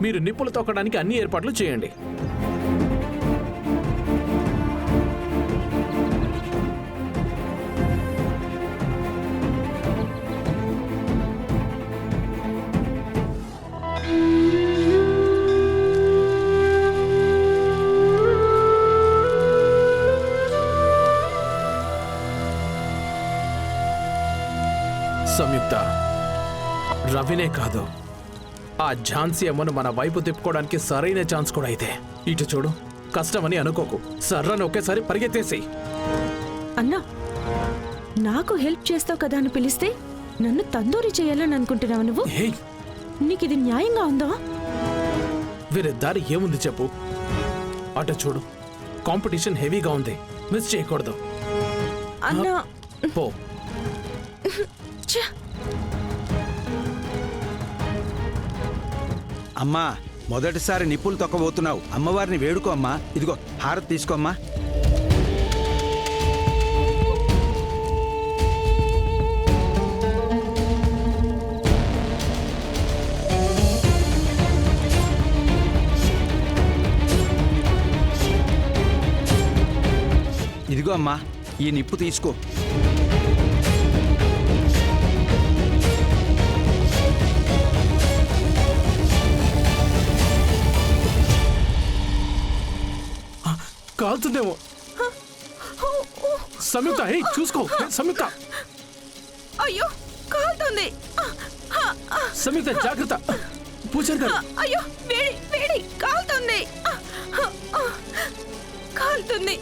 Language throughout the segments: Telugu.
మీరు నిప్పులు తొక్కడానికి అన్ని ఏర్పాట్లు చేయండి. సంయుక్త, రవినే కాదు, ఆ ఝాన్సీ అమ్మను మన వైపు తిప్పుకోవడానికి సరైన ఛాన్స్ కూడా అయితే. ఇటు చూడు, కష్టమని అనుకోకు, సర్రని ఒకేసారి పరిగెత్తేసి. అన్నా, నాకు హెల్ప్ చేస్తావు కదా అని పిలిస్తే నన్ను తందూరి చేయాలని అనుకుంటున్నావు నువ్వు? నీకు ఇది న్యాయంగా ఉందా? వేరే దారి ఏముంది చెప్పు? అటు చూడు, కాంపిటీషన్ హెవీగా ఉంది, మిస్ చేయకూడదు. అన్నా పో. అమ్మా, మొదటిసారి నిప్పులు తొక్కబోతున్నావు. అమ్మవారిని వేడుకో అమ్మా. ఇదిగో హారతి తీసుకోమ్మా. ఇదిగో అమ్మా, ఈ నిప్పు తీసుకో. కాల్తుందేమో. సంయుక్త, చూసుకో సంయుక్త. అయ్యో, కాలుతుంది. సంయుక్త, జాగ్రత్త. పూజారి గారు. అయ్యో, వేడి వేడి, కాలుతుంది. కాలుతుంది.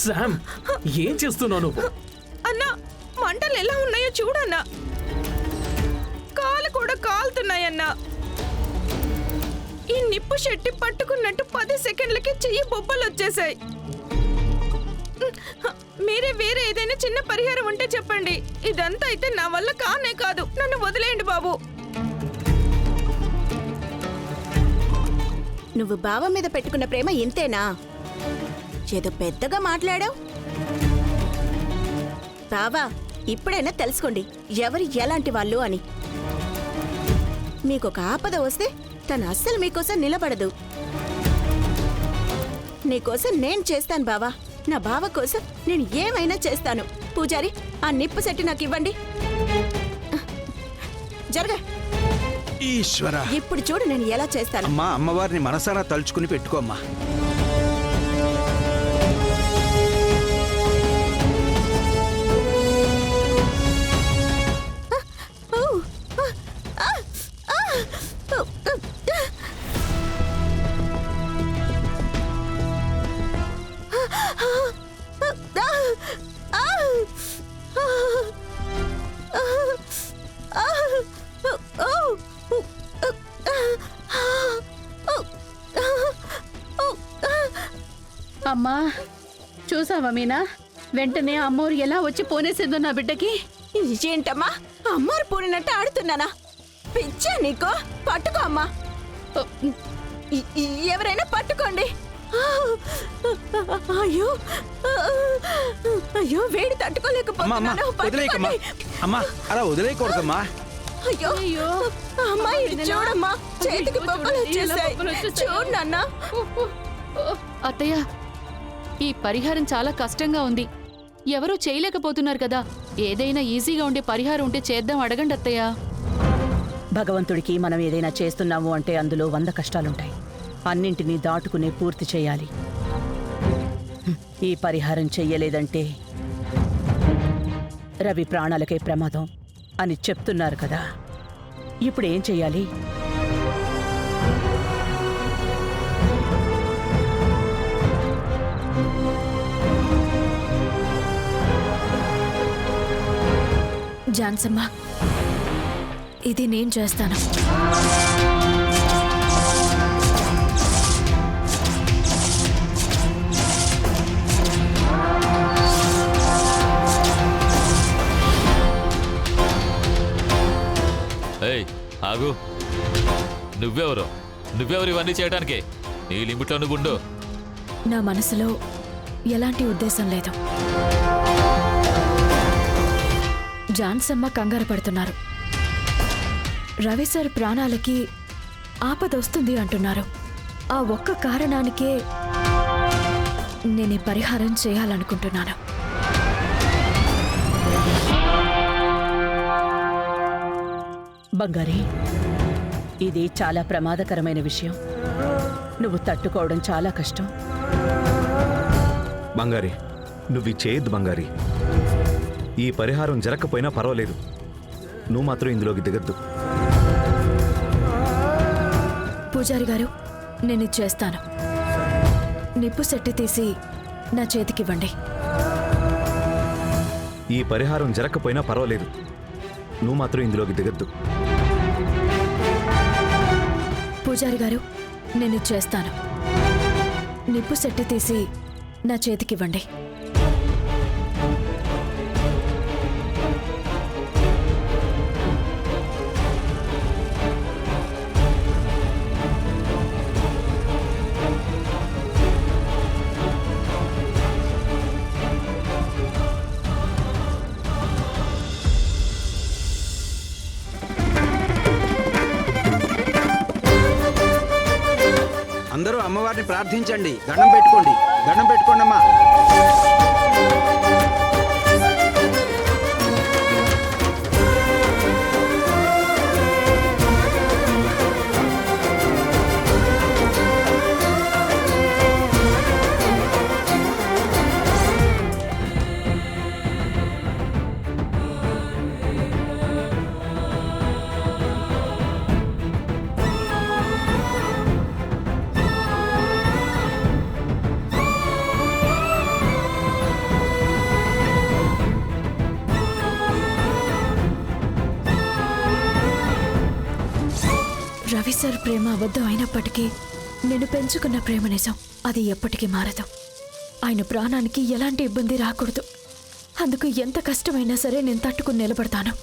శామ్, ఏం చేస్తున్నావు నువ్వు? అన్నా, మంటలు ఎలా ఉన్నాయో చూడన్నా. కాలు కూడా కాలుతున్నాయన్నా. ఈ నిప్పు షెట్టి పట్టుకున్నట్టు 10 సెకండ్లకి చెయ్యి బొబ్బలు వచ్చేసాయి. మీరే వేరే ఏదైనా చిన్న పరిహారం ఉంటే చెప్పండి. ఇదంతా అయితే నా వల్ల కానే కాదు. నన్ను వదిలేయండి బాబు. నువ్వు బావ మీద పెట్టుకున్న ప్రేమ ఇంతేనా? ఏదో పెద్దగా మాట్లాడావు. బావా, ఇప్పుడైనా తెలుసుకోండి ఎవరు ఎలాంటి వాళ్ళు అని. మీకొక ఆపద వస్తే తను అస్సలు మీకోసం నిలబడదు. నీకోసం నేను చేస్తాను బావా. నా బావ కోసం నేను ఏమైనా చేస్తాను. పూజారి, ఆ నిప్పు సెట్టి నాకు ఇవ్వండి. జరగ. ఈశ్వర, ఇప్పుడు చూడు నేను ఎలా చేస్తాను. అమ్మా, అమ్మవారిని మనసారా తలుచుకుని పెట్టుకోమ్మా. అమ్మా, చూసావా మీనా? వెంటనే అమ్మోరు ఎలా వచ్చి పోనేసిందో నా బిడ్డకి. ఏంటమ్మా, అమ్మోరు పూరినట్టు ఆడుతున్నానా? పిచ్చా నీకో? పట్టుకో అమ్మా. ఎవరైనా పట్టుకోండి. అయ్యో అయ్యో, వేడి తట్టుకోలేకపోతున్నాను. వదిలేయకమ్మా. అమ్మా, అలా వదిలేయకూడదమ్మా. అయ్యో అయ్యో, అమ్మా ఇది చూడమ్మా, చేతికి బొబ్బలు వచ్చేసాయి. చూడు నాన్న. అత్తయ్య, ఈ పరిహారం చాలా కష్టంగా ఉంది. ఎవరూ చేయలేకపోతున్నారు కదా. ఏదైనా ఈజీగా ఉండే పరిహారం ఉంటే చేద్దాం, అడగండి అత్తయ్య. భగవంతుడికి మనం ఏదైనా చేస్తున్నాము అంటే అందులో 100 కష్టాలుంటాయి. అన్నింటినీ దాటుకునే పూర్తి చేయాలి. ఈ పరిహారం చెయ్యలేదంటే రవి ప్రాణాలకే ప్రమాదం అని చెప్తున్నారు కదా. ఇప్పుడు ఏం చెయ్యాలి? జాన్సమ్మ, ఇది నేను చేస్తాను. ఏయ్, ఆగు. నువ్వెవరో? నువ్వెవరు ఇవన్నీ చేయడానికి? నీ లిమిట్లో నువ్వు ఉండు. నా మనసులో ఎలాంటి ఉద్దేశం లేదు. జాన్సమ్మ కంగారు పడుతున్నారు. రవి సార్ ప్రాణాలకి ఆపదొస్తుంది అంటున్నారు. ఆ ఒక్క కారణానికే నేను ఈ పరిహారం చేయాలనుకుంటున్నాను. బంగారి, ఇది చాలా ప్రమాదకరమైన విషయం. నువ్వు తట్టుకోవడం చాలా కష్టం. బంగారి, నువ్వు చేయొద్దు బంగారి. ఈ పరిహారం జరగకపోయినా పర్వాలేదు, నువ్వు మాత్రం ఇందులోకి దిగద్దు. పూజారి గారు, నేను ఇది చేస్తాను. నిప్పు సెట్టి తీసి నా చేతికివ్వండి. ఈ పరిహారం జరగకపోయినా పర్వాలేదు, నువ్వు మాత్రం ఇందులోకి దిగద్దు. పూజారి గారు, నేను ఇది చేస్తాను. నిప్పు సెట్టి తీసి నా చేతికివ్వండి. అందరూ అమ్మవారిని ప్రార్థించండి. దండం పెట్టుకోండి, దండం పెట్టుకోండి అమ్మా. రవి సార్ ప్రేమ అబద్ధం అయినప్పటికీ నేను పెంచుకున్న ప్రేమ నిజం. అది ఎప్పటికీ మారదు. ఆయన ప్రాణానికి ఎలాంటి ఇబ్బంది రాకూడదు. అందుకు ఎంత కష్టమైనా సరే నేను తట్టుకుని నిలబడతాను.